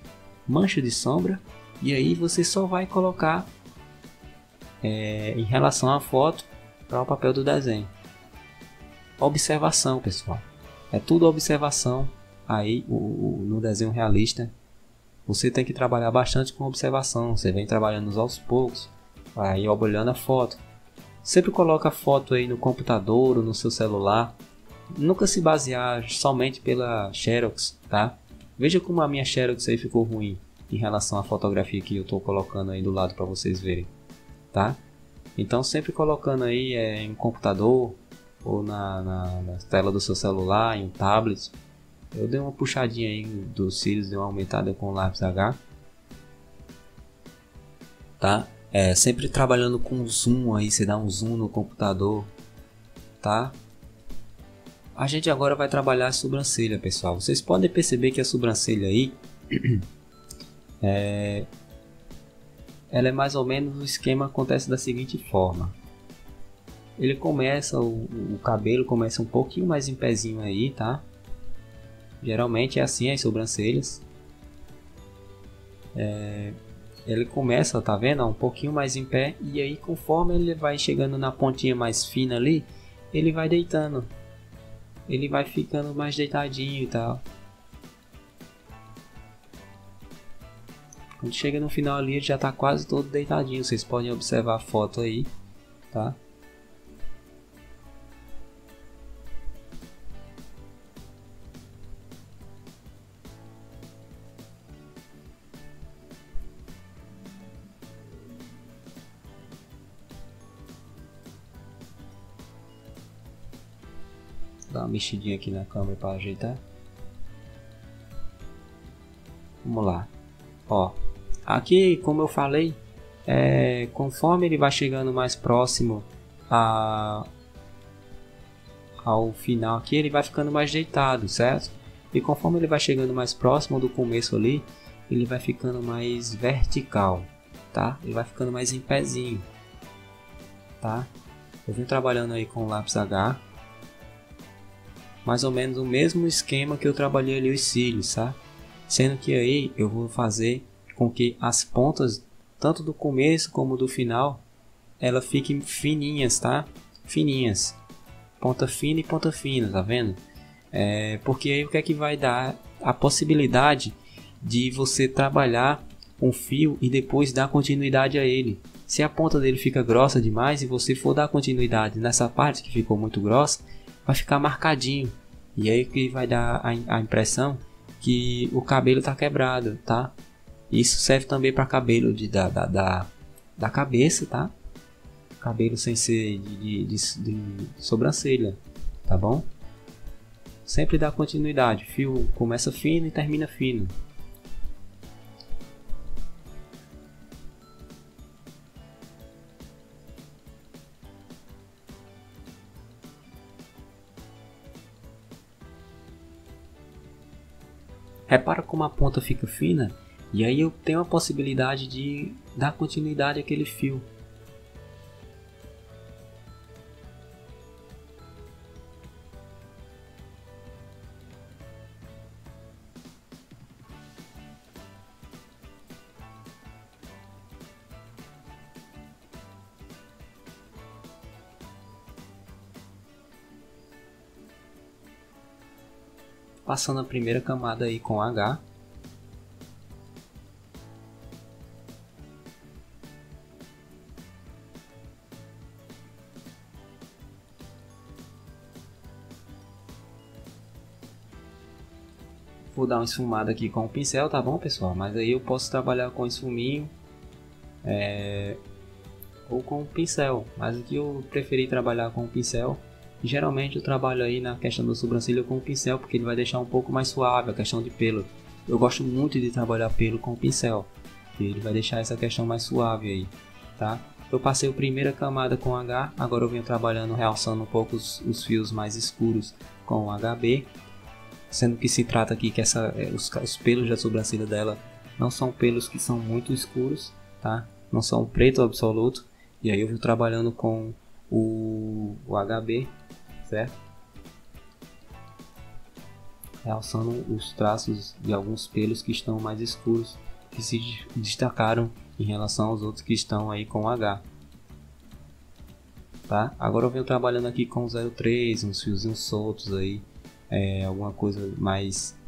mancha de sombra, e aí você só vai colocar em relação à foto para o papel do desenho. Observação, pessoal. É tudo observação aí no desenho realista. Você tem que trabalhar bastante com observação. Você vem trabalhando aos poucos, aí olhando a foto. Sempre coloca a foto aí no computador ou no seu celular. Nunca se basear somente pela Xerox, tá? Veja como a minha Xerox aí ficou ruim em relação à fotografia que eu estou colocando aí do lado para vocês verem, tá? Então sempre colocando aí em um computador ou na tela do seu celular, em um tablet. Eu dei uma puxadinha aí dos cílios, dei uma aumentada com o lápis H, tá? Sempre trabalhando com zoom aí, você dá um zoom no computador, tá? A gente agora vai trabalhar a sobrancelha, pessoal. Vocês podem perceber que a sobrancelha aí ela é mais ou menos, o esquema acontece da seguinte forma. Ele começa, o cabelo começa um pouquinho mais em pezinho aí, tá? Geralmente é assim as sobrancelhas. Ele começa, tá vendo? Um pouquinho mais em pé, e aí conforme ele vai chegando na pontinha mais fina ali, ele vai deitando. Ele vai ficando mais deitadinho e tal. Quando chega no final ali, ele já tá quase todo deitadinho. Vocês podem observar a foto aí, tá? Dá uma mexidinha aqui na câmera para ajeitar. Vamos lá. Ó, aqui, como eu falei, conforme ele vai chegando mais próximo ao final aqui, ele vai ficando mais deitado, certo? E conforme ele vai chegando mais próximo do começo ali, ele vai ficando mais vertical, tá? Ele vai ficando mais em pezinho, tá? Eu vim trabalhando aí com o lápis H, mais ou menos o mesmo esquema que eu trabalhei ali os cílios, tá? Sendo que aí eu vou fazer com que as pontas, tanto do começo como do final, ela fiquem fininhas, tá? Fininhas, ponta fina e ponta fina, tá vendo? Porque aí o que é que vai dar a possibilidade de você trabalhar um fio e depois dar continuidade a ele. Se a ponta dele fica grossa demais e você for dar continuidade nessa parte que ficou muito grossa, vai ficar marcadinho, e aí que vai dar a impressão que o cabelo está quebrado, tá? Isso serve também para cabelo da cabeça, tá? Cabelo sem ser de sobrancelha, tá bom? Sempre dá continuidade, o fio começa fino e termina fino. Repara como a ponta fica fina, e aí eu tenho a possibilidade de dar continuidade àquele fio. passando a primeira camada aí com H. Vou dar uma esfumada aqui com o pincel, tá bom, pessoal? Mas aí eu posso trabalhar com esfuminho ou com o pincel. Mas aqui eu preferi trabalhar com o pincel. Geralmente eu trabalho aí na questão da sobrancelha com o pincel, porque ele vai deixar um pouco mais suave a questão de pelo. Eu gosto muito de trabalhar pelo com o pincel, porque ele vai deixar essa questão mais suave aí, tá? Eu passei a primeira camada com H, agora eu venho trabalhando, realçando um pouco os fios mais escuros com o HB. Sendo que se trata aqui que os pelos da sobrancelha dela não são pelos que são muito escuros, tá? Não são preto absoluto. E aí eu vou trabalhando com o HB, certo? Realçando os traços de alguns pelos que estão mais escuros, que se destacaram em relação aos outros que estão aí com H. Tá? Agora eu venho trabalhando aqui com 0,3, uns fiozinhos soltos aí. Alguma coisa mais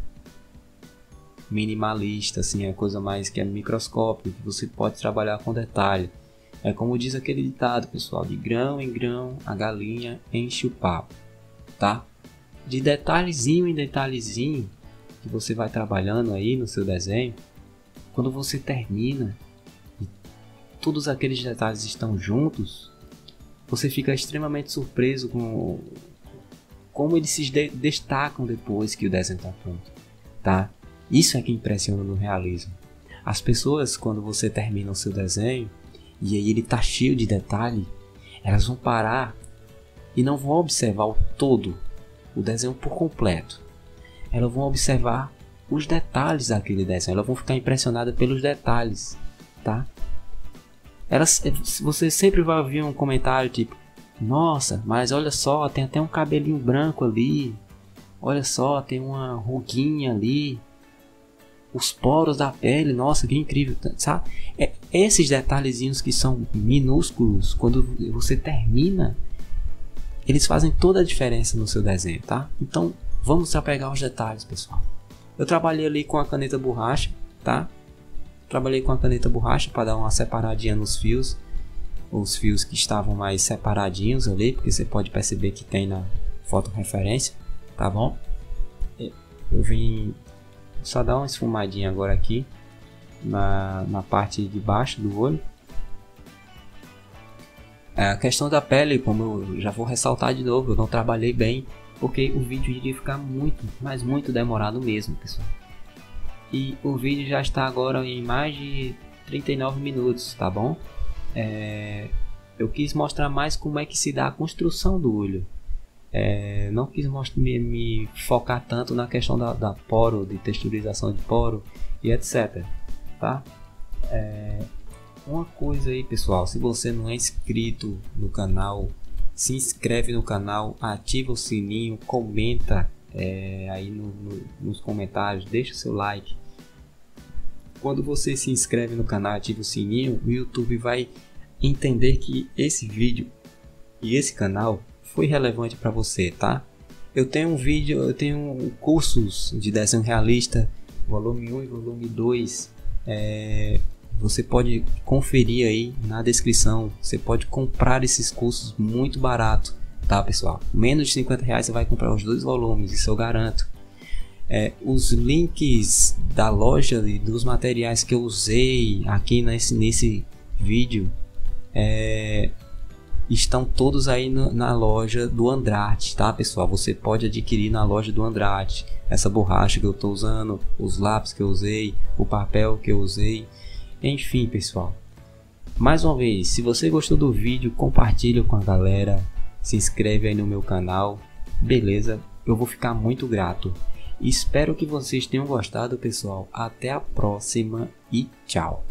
minimalista, assim, coisa mais que é microscópica, que você pode trabalhar com detalhe. É como diz aquele ditado, pessoal, de grão em grão a galinha enche o papo, tá? De detalhezinho em detalhezinho que você vai trabalhando aí no seu desenho, quando você termina e todos aqueles detalhes estão juntos, você fica extremamente surpreso com como eles se destacam depois que o desenho está pronto, tá? Isso é que impressiona no realismo. As pessoas, quando você termina o seu desenho e aí ele está cheio de detalhe, elas vão parar e não vão observar o todo, o desenho por completo. Elas vão observar os detalhes daquele desenho, elas vão ficar impressionadas pelos detalhes, tá? Você sempre vai ouvir um comentário tipo: nossa, mas olha só, tem até um cabelinho branco ali. Olha só, tem uma ruguinha ali. Os poros da pele, nossa, que incrível, sabe? Esses detalhezinhos que são minúsculos, quando você termina, eles fazem toda a diferença no seu desenho, tá? Então, vamos se apegar aos detalhes, pessoal. Eu trabalhei ali com a caneta borracha, tá? Trabalhei com a caneta borracha para dar uma separadinha nos fios. Os fios que estavam mais separadinhos ali, porque você pode perceber que tem na foto referência, tá bom? Eu vim só dar uma esfumadinha agora aqui na parte de baixo do olho. A questão da pele, como eu já vou ressaltar de novo, eu não trabalhei bem, porque o vídeo iria ficar muito, mas muito demorado mesmo, pessoal. E o vídeo já está agora em mais de 39 minutos, tá bom? Eu quis mostrar mais como é que se dá a construção do olho. Não quis me focar tanto na questão da poro, de texturização de poro e etc, tá? Uma coisa aí, pessoal, se você não é inscrito no canal, se inscreve no canal, ativa o sininho, comenta aí nos comentários, deixa o seu like. Quando você se inscreve no canal, ativa o sininho, o YouTube vai entender que esse vídeo e esse canal foi relevante para você, tá? Eu tenho cursos de desenho realista, volume 1 e volume 2. Você pode conferir aí na descrição. Você pode comprar esses cursos muito barato, tá, pessoal? Menos de R$50 você vai comprar os 2 volumes, isso eu garanto. Os links da loja e dos materiais que eu usei aqui nesse vídeo estão todos aí na loja do Andrade, tá, pessoal? Você pode adquirir na loja do Andrade essa borracha que eu estou usando, os lápis que eu usei, o papel que eu usei, enfim, pessoal. Mais uma vez, se você gostou do vídeo, compartilha com a galera, se inscreve aí no meu canal, beleza? Eu vou ficar muito grato. Espero que vocês tenham gostado, pessoal. Até a próxima e tchau.